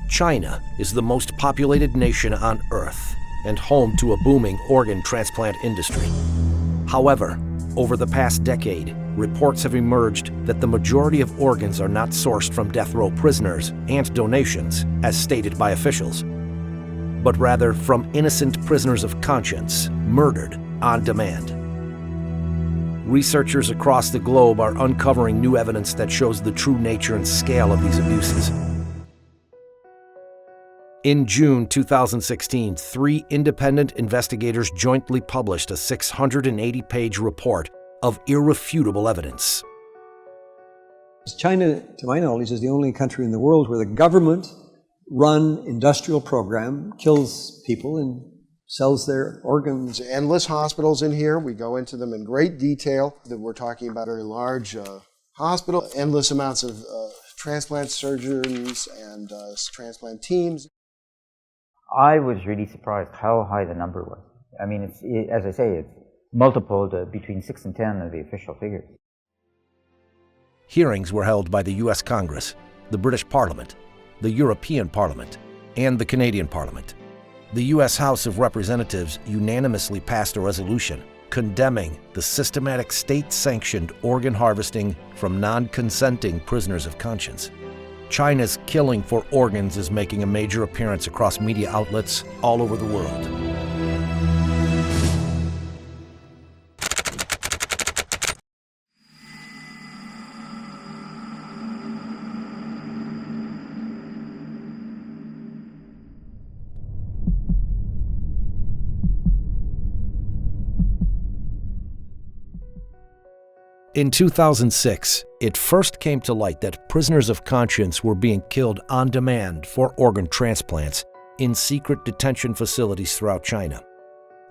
China is the most populated nation on Earth and home to a booming organ transplant industry. However, over the past decade, reports have emerged that the majority of organs are not sourced from death row prisoners and donations, as stated by officials, but rather from innocent prisoners of conscience murdered on demand. Researchers across the globe are uncovering new evidence that shows the true nature and scale of these abuses. In June 2016, 3 independent investigators jointly published a 680-page report of irrefutable evidence. China, to my knowledge, is the only country in the world where the government-run industrial program kills people and sells their organs. Endless hospitals in here. We go into them in great detail. That we're talking about a very large hospital, endless amounts of transplant surgeons and transplant teams. I was really surprised how high the number was. I mean, as I say, it's multiple between 6 and 10 of the official figures. Hearings were held by the U.S. Congress, the British Parliament, the European Parliament, and the Canadian Parliament. The U.S. House of Representatives unanimously passed a resolution condemning the systematic state-sanctioned organ harvesting from non-consenting prisoners of conscience. China's killing for organs is making a major appearance across media outlets all over the world. In 2006, it first came to light that prisoners of conscience were being killed on demand for organ transplants in secret detention facilities throughout China.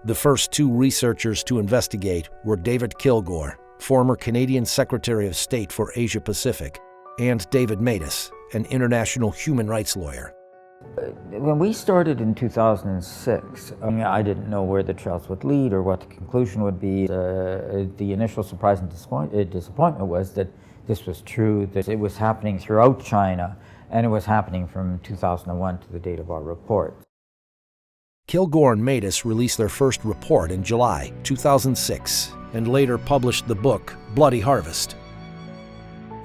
The first 2 researchers to investigate were David Kilgore, former Canadian Secretary of State for Asia Pacific, and David Matas, an international human rights lawyer. When we started in 2006, I didn't know where the trials would lead or what the conclusion would be. The initial surprise and disappointment was that this was true, that it was happening throughout China, and it was happening from 2001 to the date of our report. Kilgore and Matas released their first report in July 2006 and later published the book Bloody Harvest.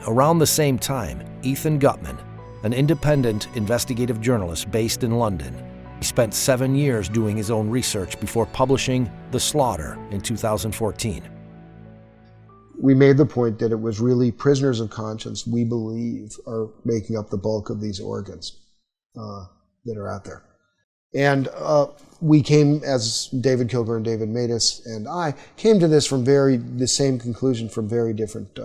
Around the same time, Ethan Gutman, an independent investigative journalist based in London, he spent 7 years doing his own research before publishing The Slaughter in 2014. We made the point that it was really prisoners of conscience, we believe, are making up the bulk of these organs that are out there. And we came, as David Kilgore and David Matas and I, came to this from the same conclusion from very different,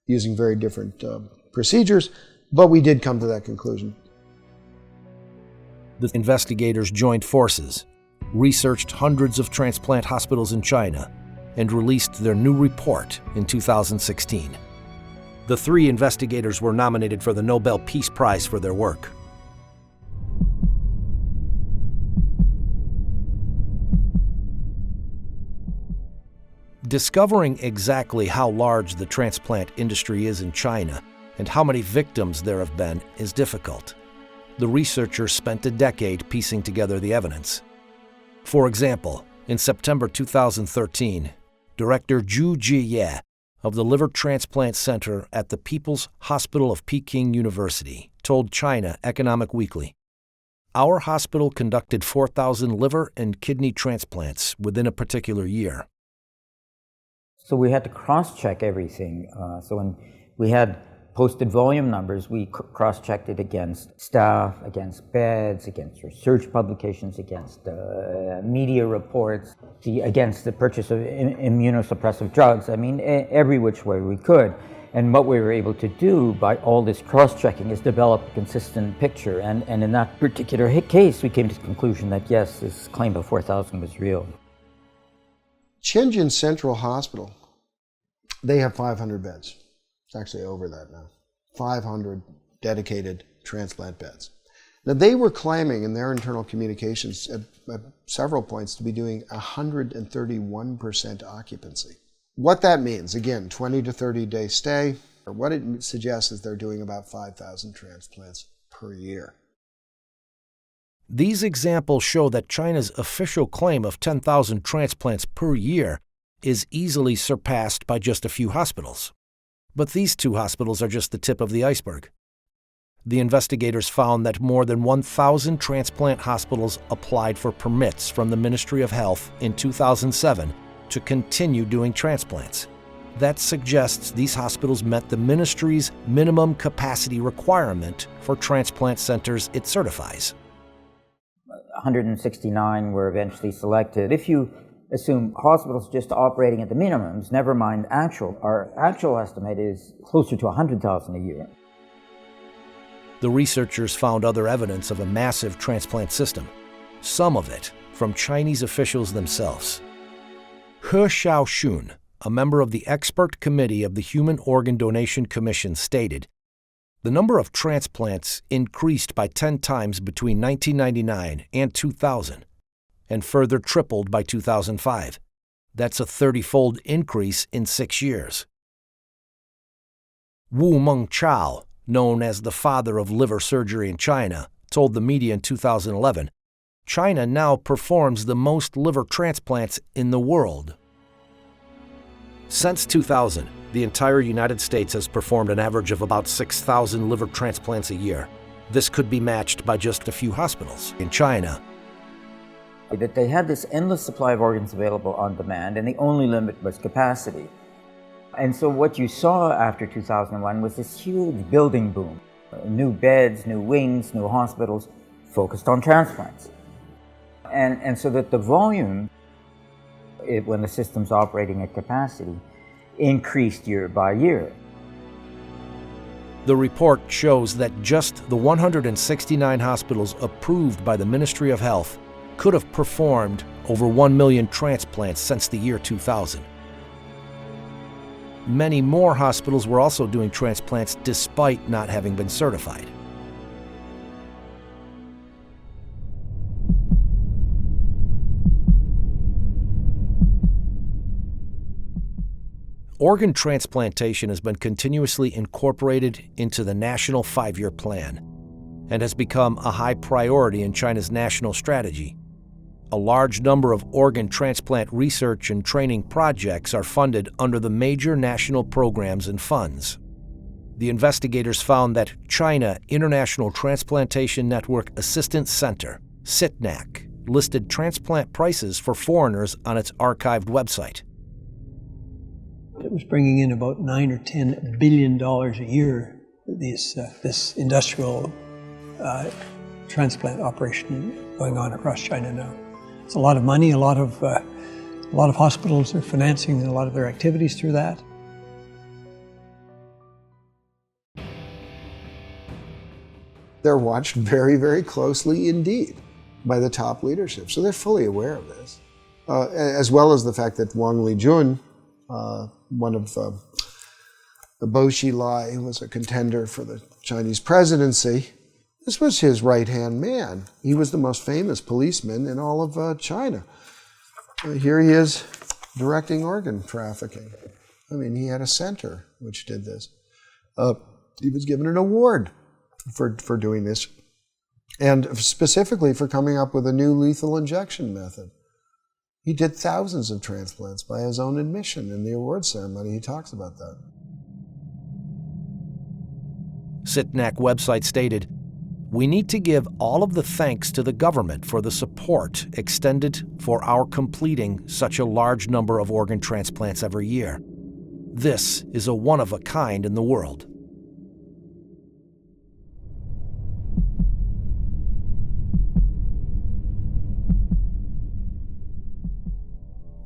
using very different procedures, but we did come to that conclusion. The investigators joined forces, researched hundreds of transplant hospitals in China, and released their new report in 2016. The 3 investigators were nominated for the Nobel Peace Prize for their work. Discovering exactly how large the transplant industry is in China and how many victims there have been is difficult. The researchers spent a decade piecing together the evidence. For example, in September 2013, Director Zhu Jiye of the Liver Transplant Center at the People's Hospital of Peking University told China Economic Weekly, "Our hospital conducted 4,000 liver and kidney transplants within a particular year." So we had to cross-check everything. So when we had posted volume numbers, we cross-checked it against staff, against beds, against research publications, against media reports, against the purchase of immunosuppressive drugs. I mean, every which way we could. And what we were able to do by all this cross-checking is develop a consistent picture. And in that particular case, we came to the conclusion that yes, this claim of 4,000 was real. Shenzhen Central Hospital, they have 500 beds. It's actually over that now. 500 dedicated transplant beds. Now, they were claiming in their internal communications at several points to be doing 131% occupancy. What that means, again, 20 to 30 day stay, or what it suggests is they're doing about 5,000 transplants per year. These examples show that China's official claim of 10,000 transplants per year is easily surpassed by just a few hospitals. But these two hospitals are just the tip of the iceberg. The investigators found that more than 1,000 transplant hospitals applied for permits from the Ministry of Health in 2007 to continue doing transplants. That suggests these hospitals met the ministry's minimum capacity requirement for transplant centers it certifies. 169 were eventually selected. If you assume hospitals just operating at the minimums, never mind our actual estimate is closer to 100,000 a year. The researchers found other evidence of a massive transplant system, some of it from Chinese officials themselves. He Xiaoxun, a member of the expert committee of the Human Organ Donation Commission, stated, "The number of transplants increased by 10 times between 1999 and 2000, and further tripled by 2005. That's a 30-fold increase in 6 years." Wu Mengchao, known as the father of liver surgery in China, told the media in 2011, "China now performs the most liver transplants in the world." Since 2000, the entire United States has performed an average of about 6,000 liver transplants a year. This could be matched by just a few hospitals in China. That they had this endless supply of organs available on demand, and the only limit was capacity. And so what you saw after 2001 was this huge building boom. New beds, new wings, new hospitals focused on transplants. And so that the volume, when the system's operating at capacity, increased year by year. The report shows that just the 169 hospitals approved by the Ministry of Health could have performed over 1 million transplants since the year 2000. Many more hospitals were also doing transplants despite not having been certified. Organ transplantation has been continuously incorporated into the National 5-Year Plan and has become a high priority in China's national strategy. A large number of organ transplant research and training projects are funded under the major national programs and funds. The investigators found that China International Transplantation Network Assistance Center, CITNAC, listed transplant prices for foreigners on its archived website. It was bringing in about $9 or $10 billion a year, this industrial transplant operation going on across China now. It's a lot of money. A lot of hospitals are financing a lot of their activities through that. They're watched very, very closely indeed by the top leadership. So they're fully aware of this, as well as the fact that Wang Lijun, one of the Bo Xilai, who was a contender for the Chinese presidency, this was his right-hand man. He was the most famous policeman in all of China. Here he is directing organ trafficking. I mean, he had a center which did this. He was given an award for doing this, and specifically for coming up with a new lethal injection method. He did thousands of transplants by his own admission in the award ceremony. He talks about that. CITNAC website stated, "We need to give all of the thanks to the government for the support extended for our completing such a large number of organ transplants every year. This is a one-of-a-kind in the world."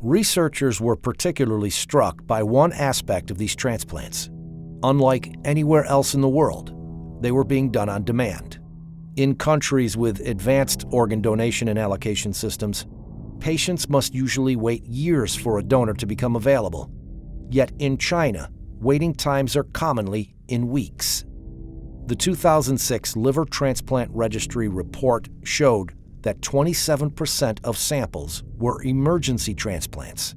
Researchers were particularly struck by one aspect of these transplants. Unlike anywhere else in the world, they were being done on demand. In countries with advanced organ donation and allocation systems, patients must usually wait years for a donor to become available. Yet in China, waiting times are commonly in weeks. The 2006 Liver Transplant Registry report showed that 27% of samples were emergency transplants.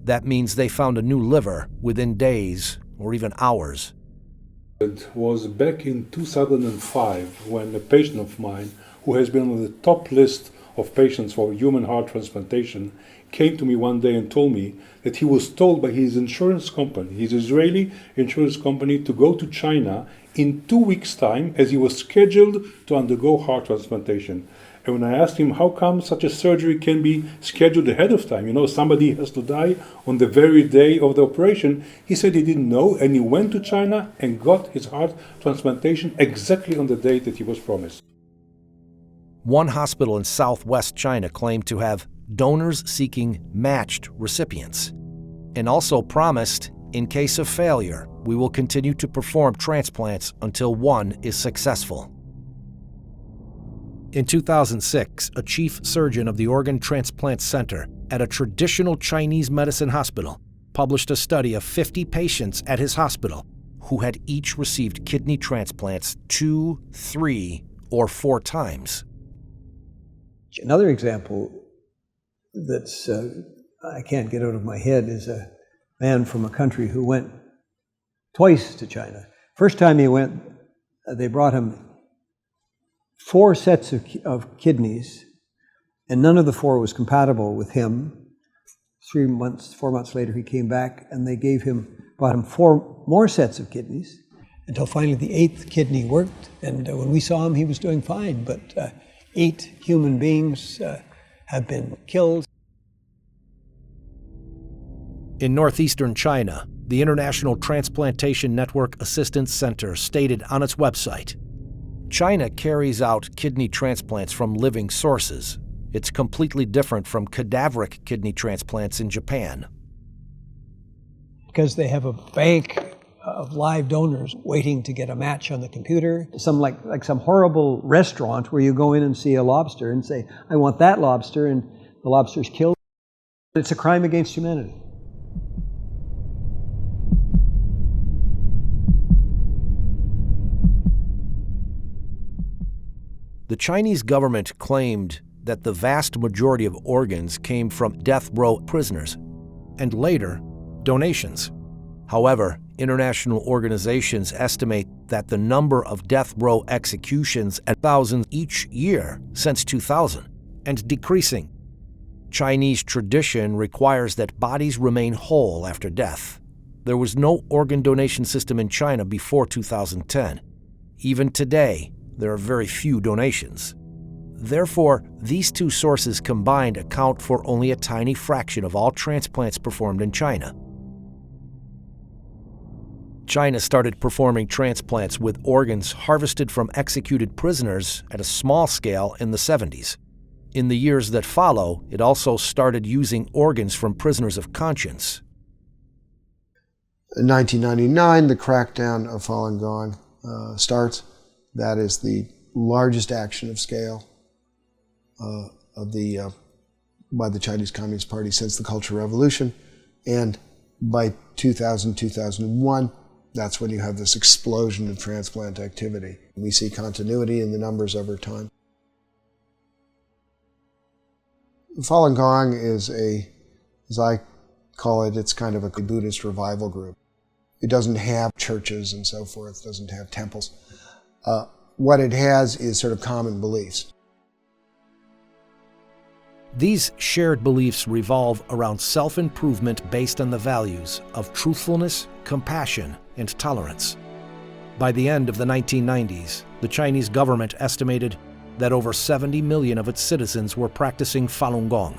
That means they found a new liver within days or even hours. It was back in 2005 when a patient of mine who has been on the top list of patients for human heart transplantation, came to me one day and told me that he was told by his insurance company, his Israeli insurance company, to go to China in 2 weeks' time as he was scheduled to undergo heart transplantation. And when I asked him how come such a surgery can be scheduled ahead of time, somebody has to die on the very day of the operation, he said he didn't know, and he went to China and got his heart transplantation exactly on the date that he was promised. One hospital in southwest China claimed to have donors seeking matched recipients, and also promised, in case of failure, we will continue to perform transplants until one is successful. In 2006, a chief surgeon of the Organ Transplant Center at a traditional Chinese medicine hospital published a study of 50 patients at his hospital who had each received kidney transplants 2, 3, or 4 times. Another example that's I can't get out of my head is a man from a country who went twice to China. First time he went, they brought him 4 sets of kidneys, and none of the 4 was compatible with him. 4 months later, he came back, and they brought him 4 more sets of kidneys, until finally the 8th kidney worked. And when we saw him, he was doing fine, but 8 human beings have been killed. In northeastern China, the International Transplantation Network Assistance Center stated on its website, China carries out kidney transplants from living sources. It's completely different from cadaveric kidney transplants in Japan. Because they have a bank of live donors waiting to get a match on the computer. Like some horrible restaurant where you go in and see a lobster and say, I want that lobster, and the lobster's killed. It's a crime against humanity. The Chinese government claimed that the vast majority of organs came from death row prisoners, and later, donations. However, international organizations estimate that the number of death row executions at thousands each year since 2000, and decreasing. Chinese tradition requires that bodies remain whole after death. There was no organ donation system in China before 2010. Even today, there are very few donations. Therefore, these two sources combined account for only a tiny fraction of all transplants performed in China. China started performing transplants with organs harvested from executed prisoners at a small scale in the 70s. In the years that follow, it also started using organs from prisoners of conscience. In 1999, the crackdown of Falun Gong starts. That is the largest action of scale by the Chinese Communist Party since the Cultural Revolution. And by 2000, 2001, that's when you have this explosion of transplant activity. We see continuity in the numbers over time. Falun Gong is as I call it, it's kind of a Buddhist revival group. It doesn't have churches and so forth, doesn't have temples. What it has is sort of common beliefs. These shared beliefs revolve around self-improvement based on the values of truthfulness, compassion, and tolerance. By the end of the 1990s, the Chinese government estimated that over 70 million of its citizens were practicing Falun Gong.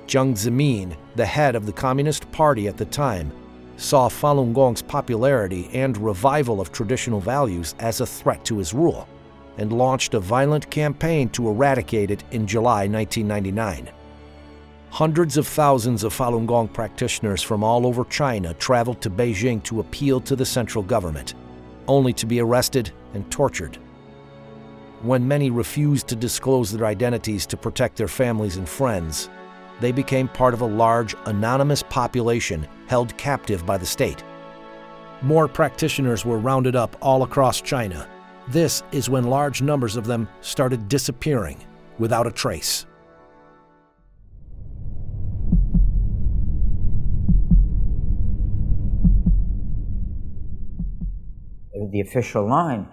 Jiang Zemin, the head of the Communist Party at the time, saw Falun Gong's popularity and revival of traditional values as a threat to his rule, and launched a violent campaign to eradicate it in July 1999. Hundreds of thousands of Falun Gong practitioners from all over China traveled to Beijing to appeal to the central government, only to be arrested and tortured. When many refused to disclose their identities to protect their families and friends, they became part of a large, anonymous population held captive by the state. More practitioners were rounded up all across China. This is when large numbers of them started disappearing without a trace. The official line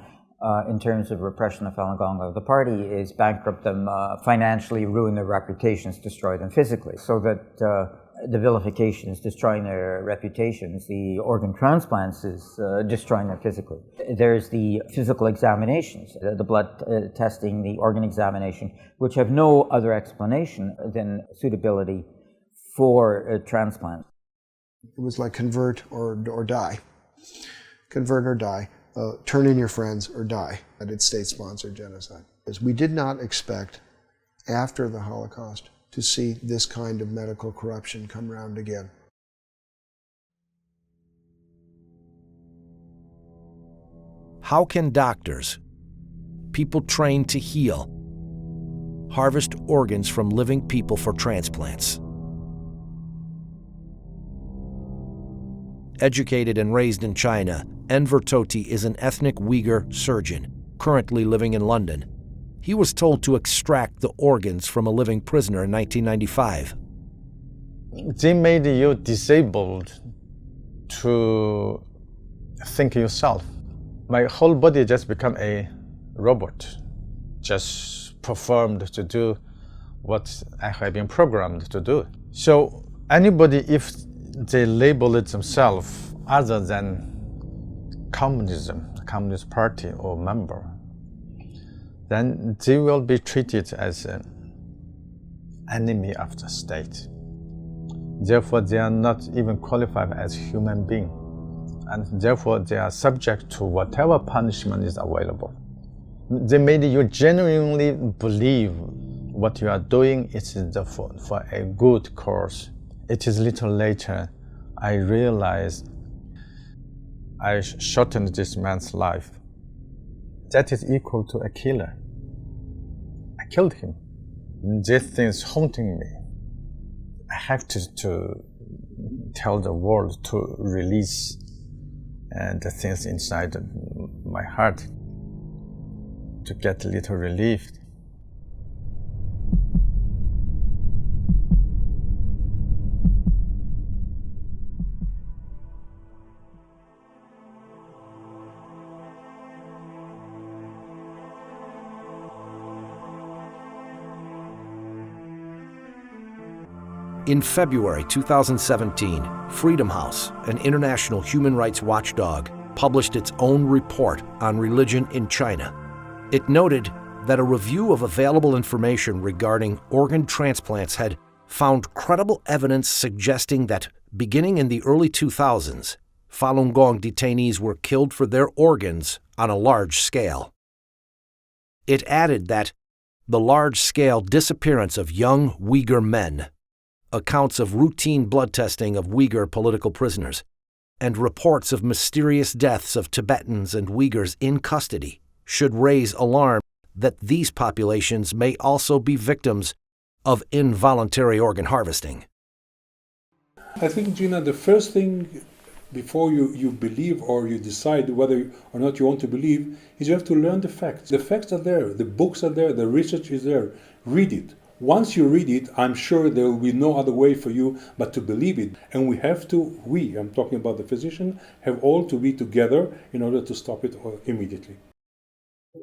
in terms of repression of Falun Gong. The party is bankrupt them financially, ruin their reputations, destroy them physically. So that the vilification is destroying their reputations. The organ transplants is destroying them physically. There's the physical examinations, the blood testing, the organ examination, which have no other explanation than suitability for transplant. It was like convert or die. Convert or die. Turn in your friends or die. United States-sponsored genocide. We did not expect, after the Holocaust, to see this kind of medical corruption come round again. How can doctors, people trained to heal, harvest organs from living people for transplants? Educated and raised in China, Enver Tohti is an ethnic Uyghur surgeon, currently living in London. He was told to extract the organs from a living prisoner in 1995. They made you disabled to think yourself. My whole body just become a robot, just performed to do what I have been programmed to do. So anybody, if they label it themselves other than communism, Communist Party or member, then they will be treated as an enemy of the state. Therefore, they are not even qualified as human beings, and therefore they are subject to whatever punishment is available. They made you genuinely believe what you are doing is for a good cause. It is little later I realized I shortened this man's life. That is equal to a killer. I killed him. This thing is haunting me. I have to tell the world to release the things inside my heart to get a little relief. In February 2017, Freedom House, an international human rights watchdog, published its own report on religion in China. It noted that a review of available information regarding organ transplants had found credible evidence suggesting that, beginning in the early 2000s, Falun Gong detainees were killed for their organs on a large scale. It added that the large-scale disappearance of young Uyghur men, accounts of routine blood testing of Uyghur political prisoners, and reports of mysterious deaths of Tibetans and Uyghurs in custody should raise alarm that these populations may also be victims of involuntary organ harvesting. I think, Gina, the first thing before you believe or you decide whether or not you want to believe is you have to learn the facts. The facts are there, the books are there, the research is there. Read it. Once you read it, I'm sure there will be no other way for you but to believe it. And I'm talking about the physician, have all to be together in order to stop it immediately.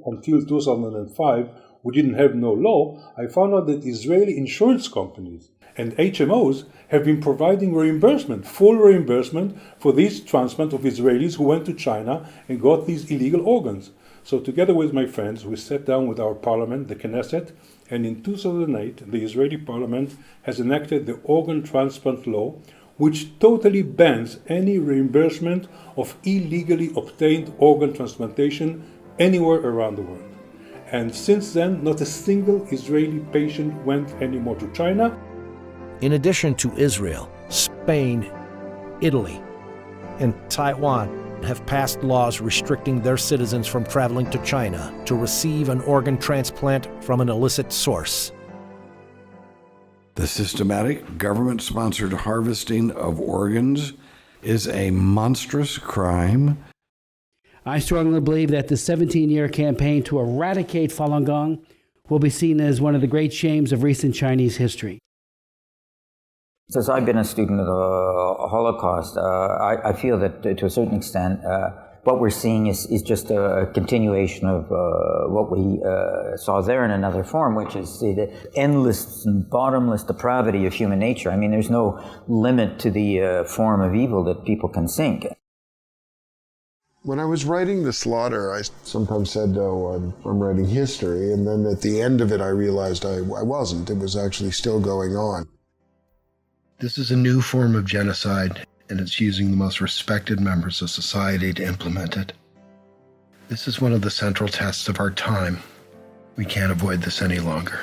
Until 2005, we didn't have no law. I found out that Israeli insurance companies and HMOs have been providing reimbursement, full reimbursement for these transplants of Israelis who went to China and got these illegal organs. So together with my friends, we sat down with our parliament, the Knesset, and in 2008, the Israeli parliament has enacted the organ transplant law, which totally bans any reimbursement of illegally obtained organ transplantation anywhere around the world. And since then, not a single Israeli patient went anymore to China. In addition to Israel, Spain, Italy, and Taiwan have passed laws restricting their citizens from traveling to China to receive an organ transplant from an illicit source. The systematic, government-sponsored harvesting of organs is a monstrous crime. I strongly believe that the 17-year campaign to eradicate Falun Gong will be seen as one of the great shames of recent Chinese history. Since I've been a student of the Holocaust, I feel that to a certain extent, what we're seeing is just a continuation of what we saw there in another form, which is the endless and bottomless depravity of human nature. I mean, there's no limit to the form of evil that people can sink. When I was writing The Slaughter, I sometimes said, oh, I'm writing history, and then at the end of it I realized I wasn't. It was actually still going on. This is a new form of genocide, and it's using the most respected members of society to implement it. This is one of the central tests of our time. We can't avoid this any longer.